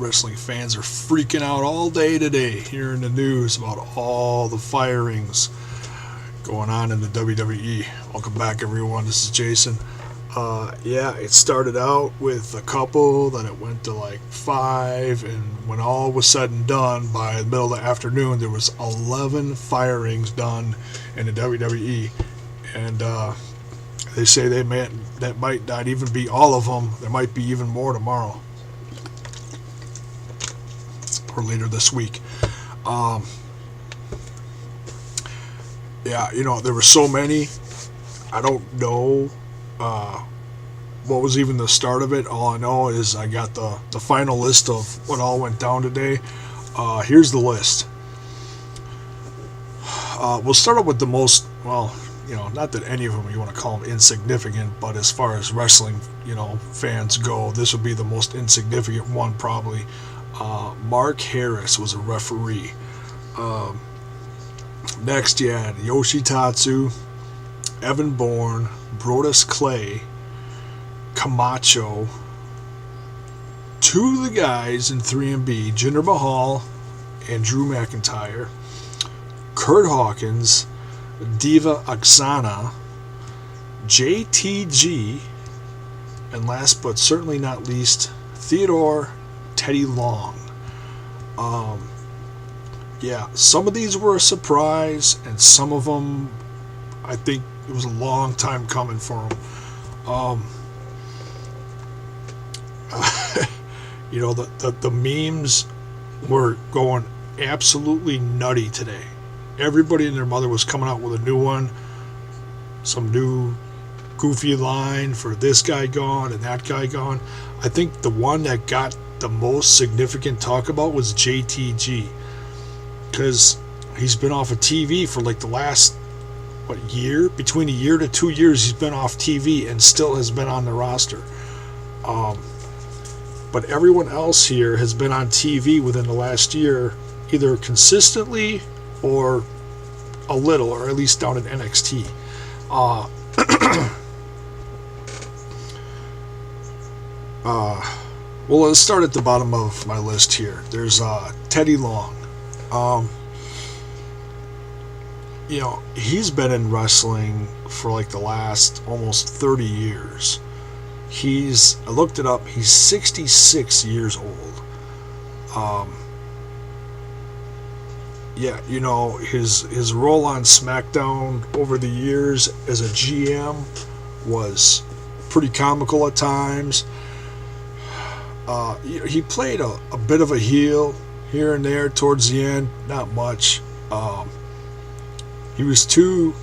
wrestling fans are freaking out all day today, hearing the news about all the firings going on in the WWE. Welcome back, everyone. This is Jason. Yeah, it started out with a couple, then it went to like 5, and when all was said and done, by the middle of the afternoon, there was 11 firings done in the WWE, and they say that might not even be all of them. There might be even more tomorrow or later this week. Yeah, there were so many. I don't know what was even the start of it. All I know is I got the final list of what all went down today. Here's the list. We'll start up with the most, well, not that any of them you want to call them insignificant, but as far as wrestling, fans go, this would be the most insignificant one probably. Mark Harris was a referee. Next, you had Yoshitatsu, Evan Bourne, Brodus Clay, Camacho, 2 of the guys in 3MB, Jinder Mahal and Drew McIntyre, Kurt Hawkins, Diva Oksana, JTG, and last but certainly not least, Theodore Teddy Long. Yeah, some of these were a surprise, and some of them, I think it was a long time coming for them. The memes were going absolutely nutty today. Everybody and their mother was coming out with a new one, some new goofy line for this guy gone and that guy gone. I think the one that got the most significant talk about was JTG, because he's been off of TV for like the last year, between a year to 2 years he's been off TV and still has been on the roster. But everyone else here has been on TV within the last year, either consistently or a little, or at least down in NXT. Well, let's start at the bottom of my list here. There's Teddy Long. He's been in wrestling for like the last almost 30 years. I looked it up, he's 66 years old. Yeah, his role on SmackDown over the years as a GM was pretty comical at times. He played a bit of a heel here and there towards the end, not much. He was too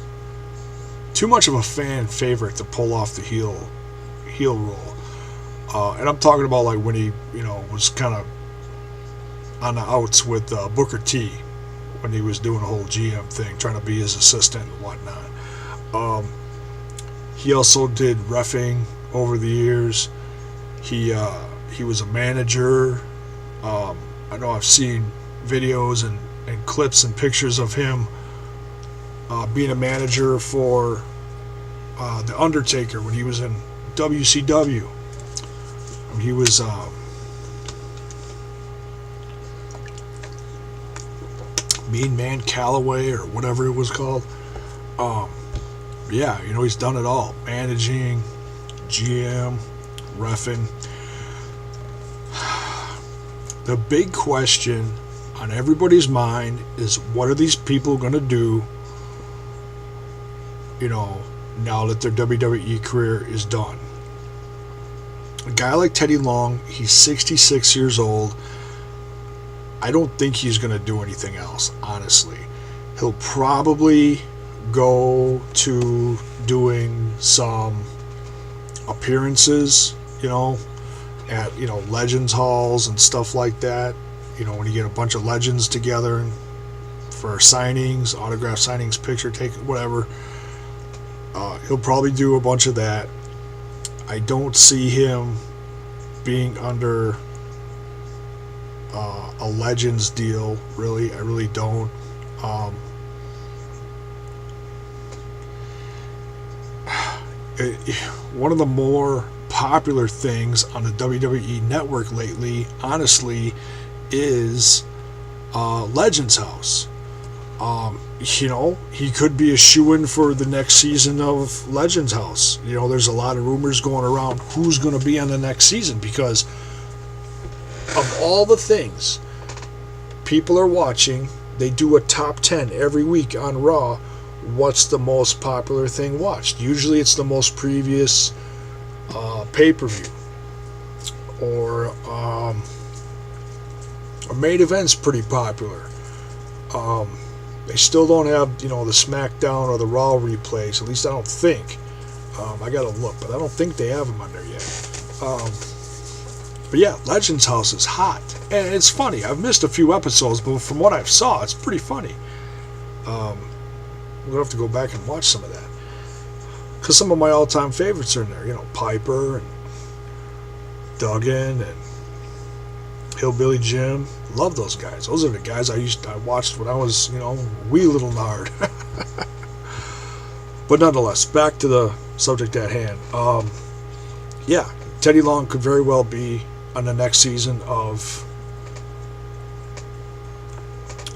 much of a fan favorite to pull off the heel role. And I'm talking about like when he, was kind of on the outs with Booker T, when he was doing a whole GM thing, trying to be his assistant and whatnot. He also did reffing over the years. He was a manager. I know I've seen videos and clips and pictures of him being a manager for The Undertaker when he was in WCW. He was Mean Man Calloway or whatever it was called. Yeah, he's done it all. Managing, GM, reffing. The big question on everybody's mind is, what are these people going to do, now that their WWE career is done? A guy like Teddy Long, he's 66 years old. I don't think he's going to do anything else, honestly. He'll probably go to doing some appearances, at, Legends Halls and stuff like that. When you get a bunch of legends together for signings, autograph signings, picture taking, whatever. He'll probably do a bunch of that. I don't see him being under a Legends deal, really. I really don't. One of the more popular things on the WWE network lately, honestly, is Legends House. He could be a shoo-in for the next season of Legends House. There's a lot of rumors going around who's going to be on the next season, because of all the things people are watching, they do a top 10 every week on Raw. What's the most popular thing watched? Usually it's the most previous pay-per-view. Or a main event's pretty popular. They still don't have, the SmackDown or the Raw replays. At least I don't think. I gotta look, but I don't think they have them on there yet. But yeah, Legends House is hot. And it's funny. I've missed a few episodes, but from what I've saw, it's pretty funny. We're going to have to go back and watch some of that. Because some of my all-time favorites are in there. Piper and Duggan and Hillbilly Jim. Love those guys. Those are the guys I watched when I was, wee little nard. But nonetheless, back to the subject at hand. Yeah, Teddy Long could very well be on the next season of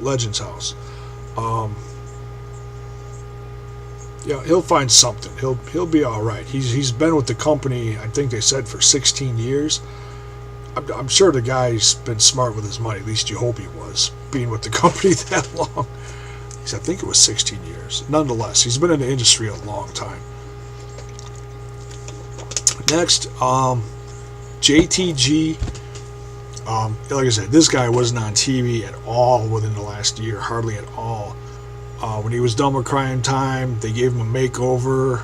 Legends House. Yeah, he'll find something. He'll be all right. He's been with the company, I think they said, for 16 years. I'm sure the guy's been smart with his money. At least you hope he was, being with the company that long. I think it was 16 years. Nonetheless, he's been in the industry a long time. Next, JTG. Like I said, this guy wasn't on TV at all within the last year, hardly at all. When he was done with Crying Time, they gave him a makeover,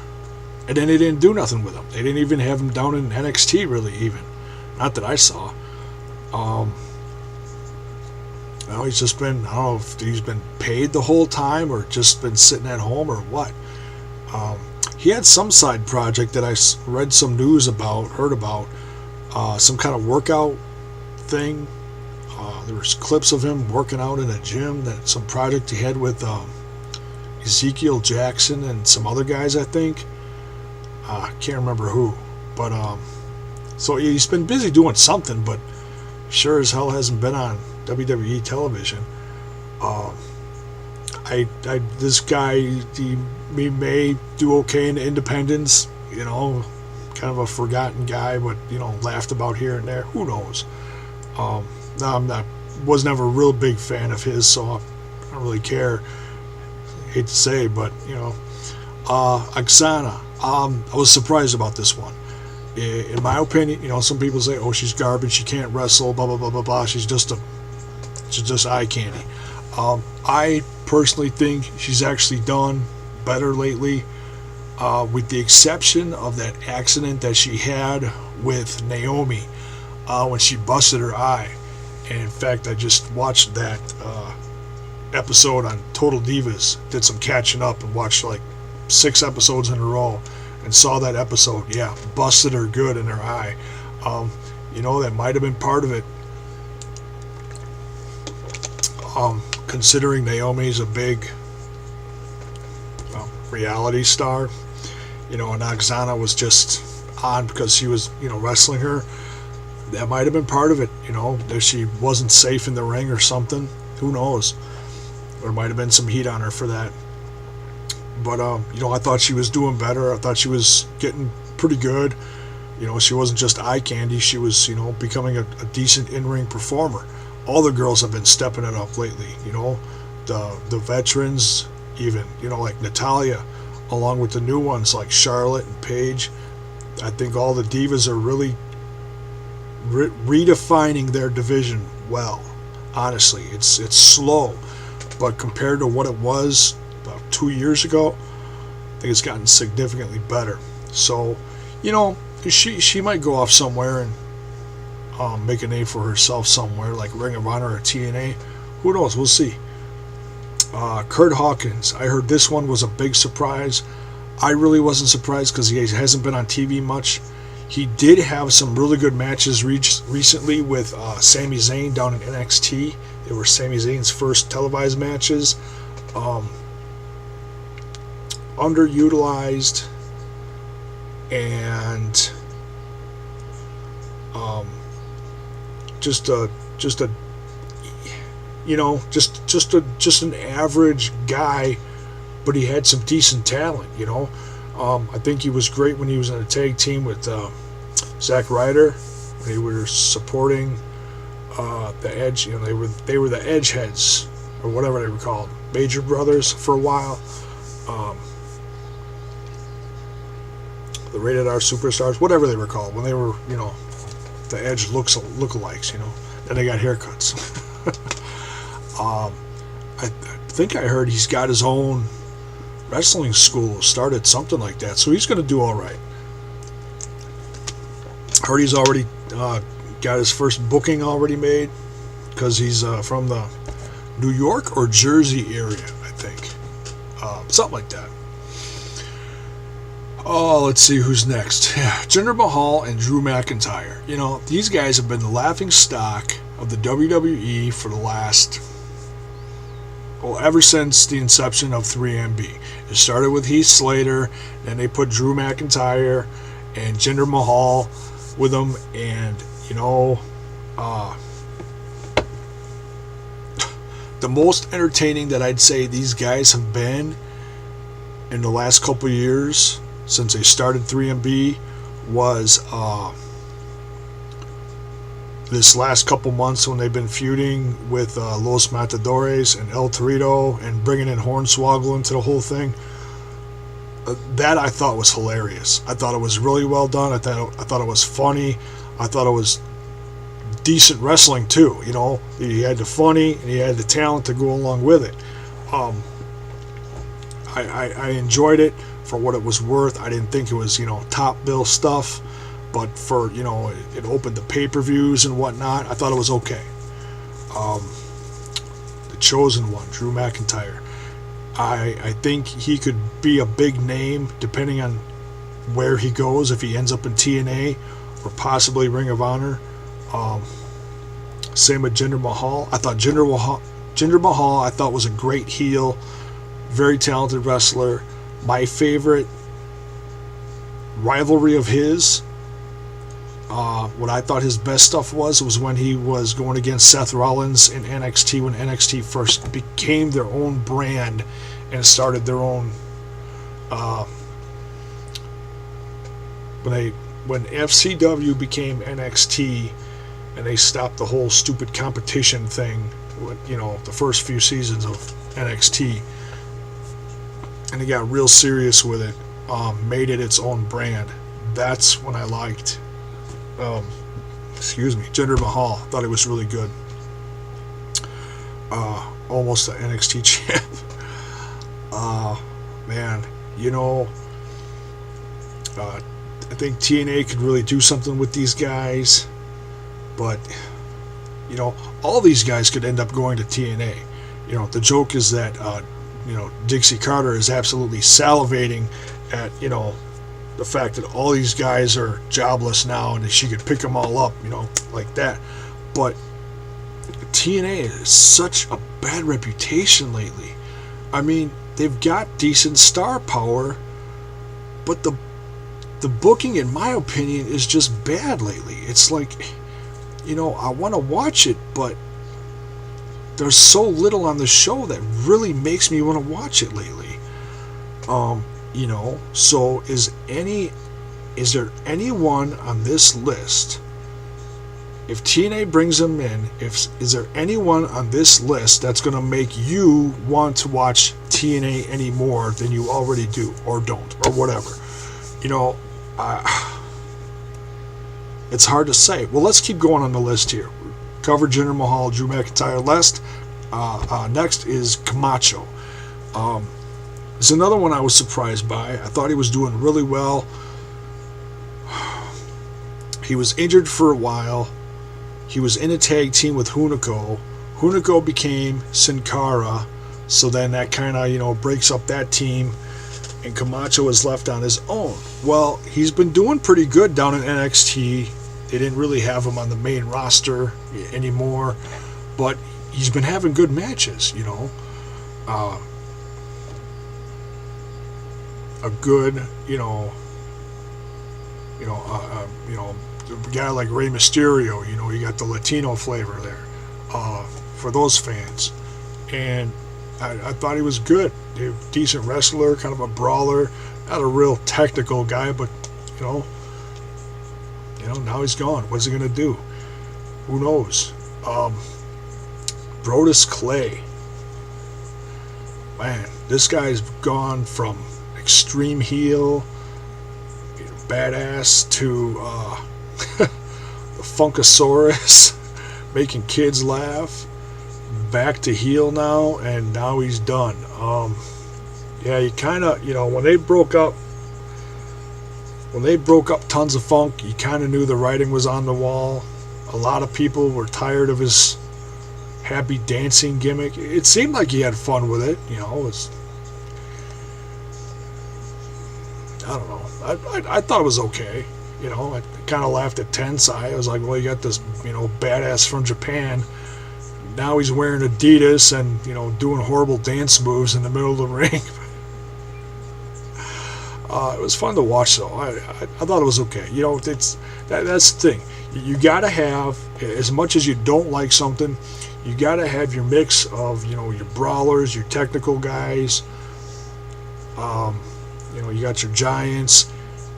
and then they didn't do nothing with him. They didn't even have him down in NXT, really, even. Not that I saw. He's just been, I don't know if he's been paid the whole time or just been sitting at home or what. He had some side project that I read some news about, heard about, some kind of workout thing. There was clips of him working out in a gym, that some project he had with Ezekiel Jackson and some other guys, I think. I can't remember who. But, so he's been busy doing something, but sure as hell hasn't been on WWE television. This guy, he may do okay in the independents, kind of a forgotten guy, but, laughed about here and there. Who knows? Was never a real big fan of his, so I don't really care. Hate to say, but Oksana. I was surprised about this one. In my opinion, some people say, "Oh, she's garbage. She can't wrestle." Blah blah blah blah blah. She's just eye candy. I personally think she's actually done better lately, with the exception of that accident that she had with Naomi when she busted her eye. And in fact, I just watched that episode on Total Divas, did some catching up and watched like 6 episodes in a row and saw that episode. Yeah, busted her good in her eye. That might have been part of it. Considering Naomi's a big reality star, and Oksana was just on because she was, wrestling her. That might have been part of it, that she wasn't safe in the ring or something. Who knows? There might have been some heat on her for that. But, I thought she was doing better. I thought she was getting pretty good. She wasn't just eye candy. She was, becoming a decent in-ring performer. All the girls have been stepping it up lately, the veterans even, like Natalya, along with the new ones like Charlotte and Paige. I think all the divas are really redefining their division well. Honestly, it's slow, but compared to what it was about 2 years ago, I think it's gotten significantly better. So, she might go off somewhere and make a name for herself somewhere, like Ring of Honor or TNA. Who knows? We'll see. Kurt Hawkins. I heard this one was a big surprise. I really wasn't surprised because he hasn't been on TV much. He did have some really good matches recently with Sami Zayn down in NXT. They were Sami Zayn's first televised matches. Underutilized and Um, just a just a just an average guy, but he had some decent talent. I think he was great when he was in a tag team with Zack Ryder. They were supporting the Edge. They were the Edge Heads or whatever they were called, Major Brothers for a while. The Rated R Superstars, whatever they were called when they were, the Edge lookalikes. Then they got haircuts. I think I heard he's got his own wrestling school, started something like that, so he's going to do all right. Heard he's already got his first booking already made because he's from the New York or Jersey area, I think. Something like that. Oh, let's see who's next. Jinder Mahal and Drew McIntyre. These guys have been the laughing stock of the WWE for the last, ever since the inception of 3MB. It started with Heath Slater, then they put Drew McIntyre and Jinder Mahal with them, and the most entertaining that I'd say these guys have been in the last couple years since they started 3MB was this last couple months when they've been feuding with Los Matadores and El Torito and bringing in Hornswoggle into the whole thing. That I thought was hilarious. I thought it was really well done. I thought it was funny. I thought it was decent wrestling too. He had the funny and he had the talent to go along with it. I enjoyed it for what it was worth. I didn't think it was top bill stuff, but for it opened the pay-per-views and whatnot. I thought it was okay. The chosen one, Drew McIntyre. I think he could be a big name depending on where he goes, if he ends up in TNA or possibly Ring of Honor. Same with Jinder Mahal. I thought Jinder Mahal I thought was a great heel, very talented wrestler. My favorite rivalry of his, what I thought his best stuff was when he was going against Seth Rollins in NXT, when NXT first became their own brand and started their own when FCW became NXT and they stopped the whole stupid competition thing with, the first few seasons of NXT, and they got real serious with it, made it its own brand. That's when I liked Jinder Mahal. Thought he was really good. Almost an NXT champ. Man, I think TNA could really do something with these guys, but all these guys could end up going to TNA. The joke is that Dixie Carter is absolutely salivating at the fact that all these guys are jobless now and that she could pick them all up, like that. But TNA has such a bad reputation lately. I mean, they've got decent star power, but the booking, in my opinion, is just bad lately. It's like, I want to watch it, but there's so little on the show that really makes me want to watch it lately. So is there anyone on this list, if TNA brings them in, is there anyone on this list that's going to make you want to watch TNA any more than you already do, or don't, or whatever? It's hard to say. Well, let's keep going on the list here. Covered Jinder Mahal, Drew McIntyre. Next is Camacho. It's another one I was surprised by. I thought he was doing really well. He was injured for a while. He was in a tag team with Hunico. Hunico became Sin Cara, so then that kind of, breaks up that team, and Camacho is left on his own. Well, he's been doing pretty good down in NXT. They didn't really have him on the main roster anymore, but he's been having good matches, a good, a guy like Rey Mysterio, you got the Latino flavor there for those fans. And I thought he was good. A decent wrestler, kind of a brawler, not a real technical guy, but you know, now he's gone. What's he gonna do? Who knows? Brodus Clay. Man, this guy's gone from extreme heel, badass, to the Funkasaurus, making kids laugh, back to heel now, and now he's done. Yeah, you kind of, when they broke up Tons of Funk, you kind of knew the writing was on the wall. A lot of people were tired of his happy dancing gimmick. It seemed like he had fun with it, I don't know. I thought it was okay. I kind of laughed at Tensai. I was like, well, you got this, badass from Japan. Now he's wearing Adidas and, doing horrible dance moves in the middle of the ring. It was fun to watch, though. I thought it was okay. That's the thing. You got to have, as much as you don't like something, you got to have your mix of, your brawlers, your technical guys. You got your giants.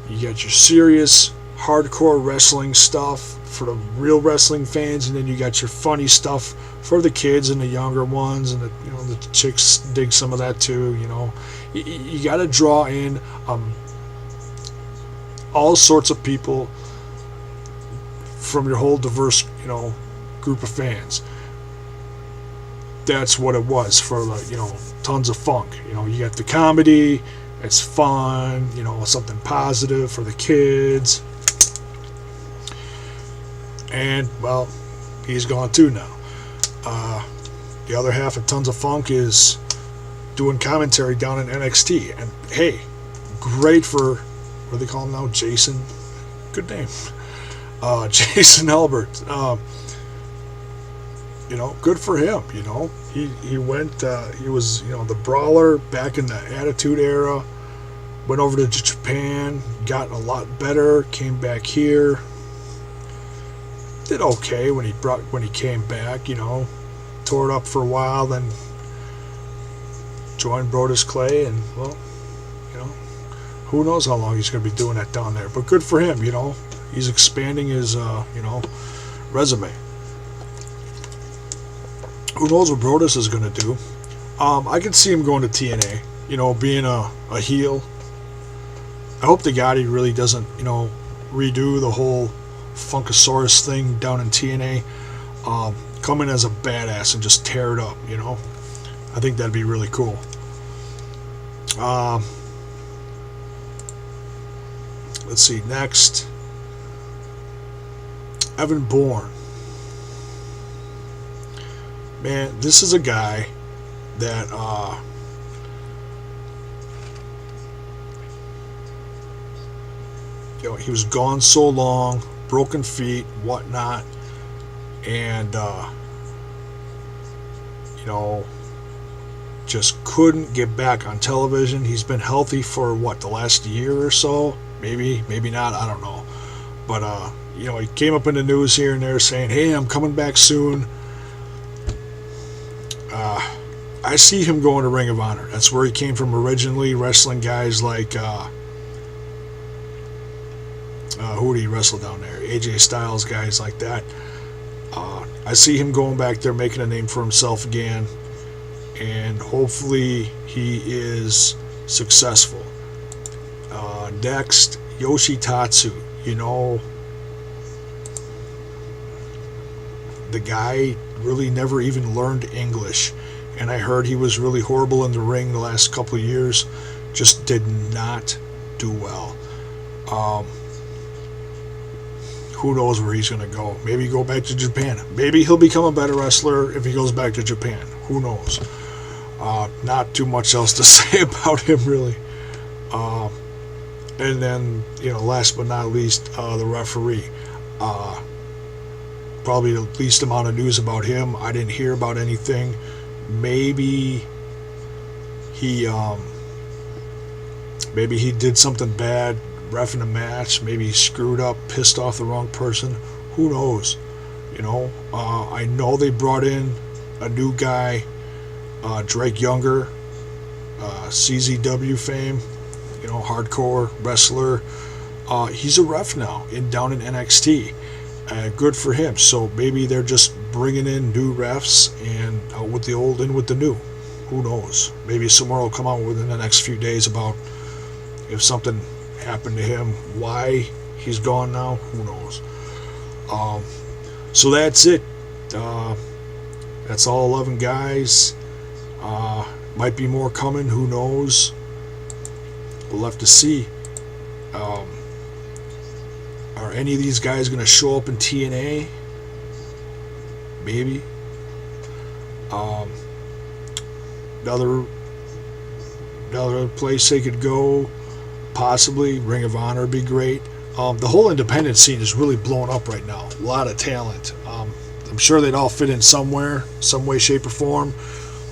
You got your serious, hardcore wrestling stuff for the real wrestling fans, and then you got your funny stuff for the kids and the younger ones, and the chicks dig some of that too. You got to draw in all sorts of people from your whole diverse group of fans. That's what it was for Tons of Funk. You got the comedy. It's fun, something positive for the kids. And, well, he's gone too now. The other half of Tons of Funk is doing commentary down in NXT. And, hey, great for, what do they call him now? Jason? Good name. Jason Albert. Good for him, He went, he was, the brawler back in the Attitude Era, went over to Japan, got a lot better, came back here, did okay when he came back, tore it up for a while, then joined Brodus Clay, and, well, who knows how long he's going to be doing that down there, but good for him, he's expanding his, resume. Who knows what Brodus is going to do. I can see him going to TNA, being a heel. I hope to God he really doesn't, redo the whole Funkasaurus thing down in TNA. Come in as a badass and just tear it up, I think that'd be really cool. Let's see, next. Evan Bourne. Man, this is a guy that he was gone so long, broken feet, whatnot, and just couldn't get back on television. He's been healthy for the last year or so, maybe not, I don't know, but he came up in the news here and there saying, hey, I'm coming back soon. I see him going to Ring of Honor. That's where he came from originally, wrestling guys like who did he wrestle down there? AJ Styles, guys like that. I see him going back there, making a name for himself again, and hopefully he is successful. Next, Yoshitatsu. The guy really never even learned English, and I heard he was really horrible in the ring the last couple of years. Just did not do well. Who knows where he's going to go? Maybe go back to Japan. Maybe he'll become a better wrestler if he goes back to Japan. Who knows? Not too much else to say about him, really. And then, last but not least, the referee. Probably the least amount of news about him. I didn't hear about anything. Maybe he did something bad reffing a match. Maybe he screwed up, pissed off the wrong person. Who knows? You know, I know they brought in a new guy, Drake Younger, CZW fame, you know, hardcore wrestler. He's a ref now down in NXT. Good for him. So maybe they're just bringing in new refs and out with the old, in with the new. Who knows? Maybe somewhere will come out within the next few days about if something happened to him, why he's gone now. Who knows? So that's it. That's all 11 guys. Might be more coming. Who knows? We'll have to see. Are any of these guys going to show up in TNA? Maybe. Another place they could go, possibly. Ring of Honor would be great. The whole independent scene is really blowing up right now. A lot of talent. I'm sure they'd all fit in somewhere, some way, shape, or form.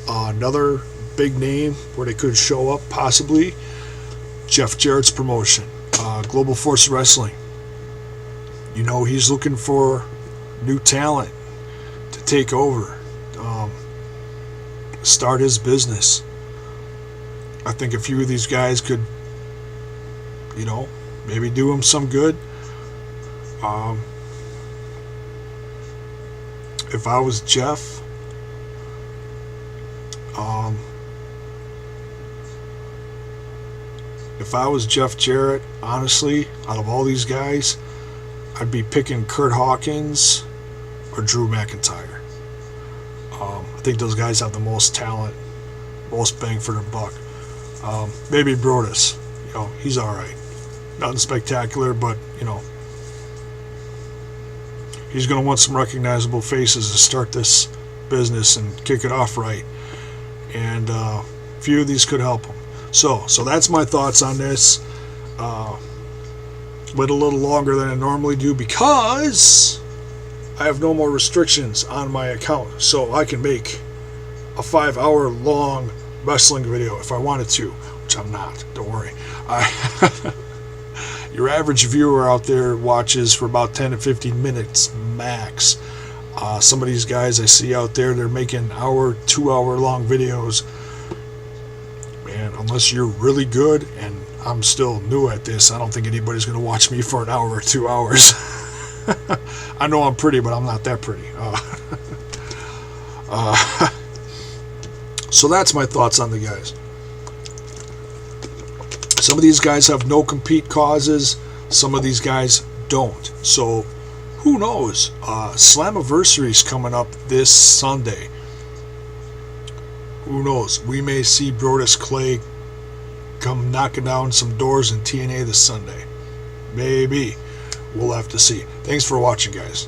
Another big name where they could show up, possibly. Jeff Jarrett's promotion, Global Force Wrestling. You know, he's looking for new talent to take over, start his business. I think a few of these guys could, you know, maybe do him some good. If I was Jeff, if I was Jeff Jarrett, honestly, out of all these guys, I'd be picking Kurt Hawkins or Drew McIntyre. I think those guys have the most talent, most bang for their buck. Maybe Brodus, you know, he's all right. Nothing spectacular, but, you know, he's going to want some recognizable faces to start this business and kick it off right. And a few of these could help him. So that's my thoughts on this. Wait a little longer than I normally do because I have no more restrictions on my account. So I can make a 5-hour long wrestling video if I wanted to, which I'm not. Don't worry. Your average viewer out there watches for about 10 to 15 minutes max. Some of these guys I see out there, they're making 2-hour long videos. Man, unless you're really good, and I'm still new at this, I don't think anybody's going to watch me for an hour or 2 hours. I know I'm pretty, but I'm not that pretty. So that's my thoughts on the guys. Some of these guys have no compete causes. Some of these guys don't. So who knows? Slammiversary's coming up this Sunday. Who knows? We may see Brodus Clay come knocking down some doors in TNA this Sunday. Maybe. We'll have to see. Thanks for watching, guys.